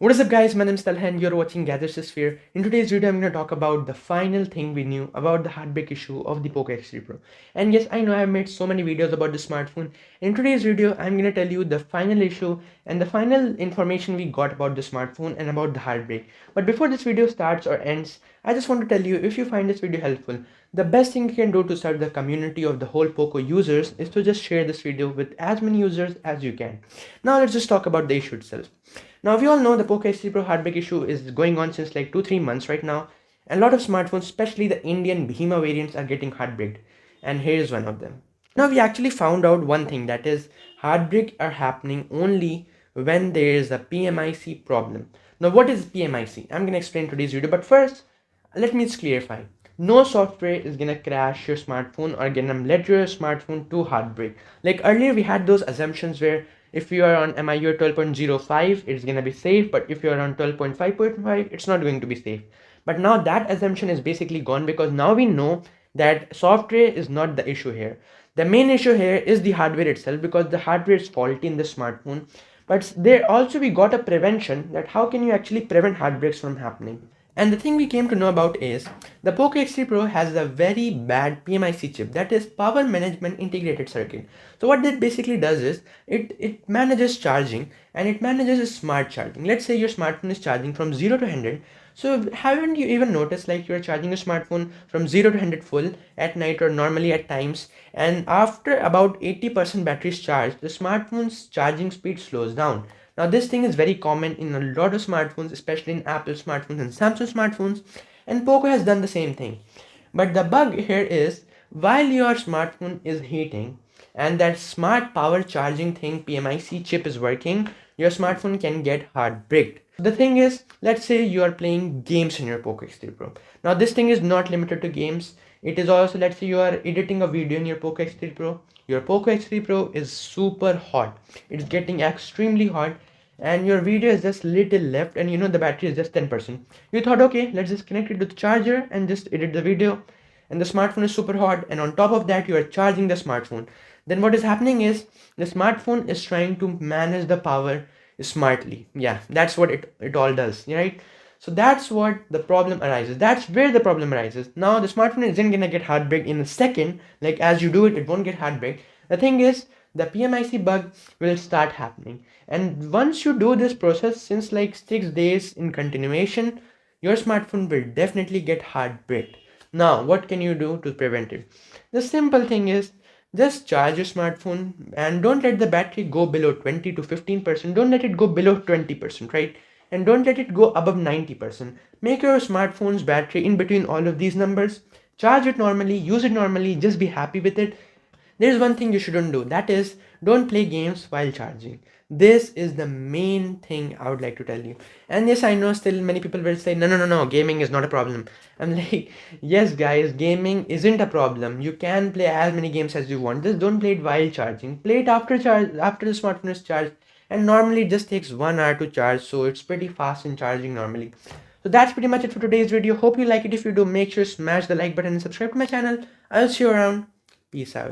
What is up guys, my name is Talha and you're watching Gather the Sphere. In today's video, I'm going to talk about the final thing we knew about the heartbreak issue of the Poco X3 Pro. And yes, I know I've made so many videos about the smartphone. In today's video, I'm going to tell you the final issue and the final information we got about the smartphone and about the heartbreak. But before this video starts or ends, I just want to tell you, if you find this video helpful, the best thing you can do to start the community of the whole Poco users is to just share this video with as many users as you can. Now let's just talk about the issue itself. Now we all know the Poco X3 Pro heartbreak issue is going on since like 2-3 months right now. And a lot of smartphones, especially the Indian Behemoth variants, are getting heartbreaked. And here's one of them. Now we actually found out one thing, that is heartbreak are happening only when there is a PMIC problem. Now what is PMIC? I'm going to explain today's video, but first let me just clarify. No software is gonna crash your smartphone or gonna let your smartphone to heartbreak. Like earlier we had those assumptions where if you are on MIUI 12.05 it's gonna be safe, but if you are on 12.5.5 it's not going to be safe. But now that assumption is basically gone, because now we know that software is not the issue here. The main issue here is the hardware itself, because the hardware is faulty in the smartphone. But there also we got a prevention, that how can you actually prevent heartbreaks from happening. And the thing we came to know about is the Poco X3 Pro has a very bad PMIC chip, that is power management integrated circuit. So what that basically does is it manages charging, and it manages smart charging. Let's say your smartphone is charging from 0 to 100. So haven't you even noticed like you're charging your smartphone from 0 to 100 full at night or normally at times, and after about 80% battery is charged, the smartphone's charging speed slows down. Now this thing is very common in a lot of smartphones, especially in Apple smartphones and Samsung smartphones, and Poco has done the same thing. But the bug here is, while your smartphone is heating and that smart power charging thing PMIC chip is working, your smartphone can get heartbreaked. The thing is, let's say you are playing games in your Poco X3 Pro. Now this thing is not limited to games. It is also, let's say you are editing a video in your Poco X3 Pro. Your Poco X3 Pro is super hot. It's getting extremely hot, and your video is just little left, and you know the battery is just 10%. You thought, okay, let's just connect it to the charger and just edit the video, and the smartphone is super hot, and on top of that you are charging the smartphone. Then what is happening is the smartphone is trying to manage the power smartly. Yeah, that's what it all does, right? So that's what the problem arises. That's where the problem arises. Now the smartphone isn't gonna get heartbreak in a second. Like as you do it, it won't get heartbreak. The thing is, the PMIC bug will start happening. And once you do this process since like 6 days in continuation, your smartphone will definitely get heartbreaked. Now, what can you do to prevent it? The simple thing is, just charge your smartphone and don't let the battery go below 20 to 15%. Don't let it go below 20%, right? And don't let it go above 90%. Make your smartphone's battery in between all of these numbers. Charge it normally, use it normally, just be happy with it. There's one thing you shouldn't do, that is don't play games while charging. This is the main thing I would like to tell you. And yes, I know still many people will say no, gaming is not a problem. I'm like, yes guys, gaming isn't a problem. You can play as many games as you want, just don't play it while charging. Play it after after the smartphone is charged, and normally it just takes 1 hour to charge, so it's pretty fast in charging normally. So that's pretty much it for today's video. Hope you like it. If you do, make sure to smash the like button and subscribe to my channel. I'll see you around. Peace out.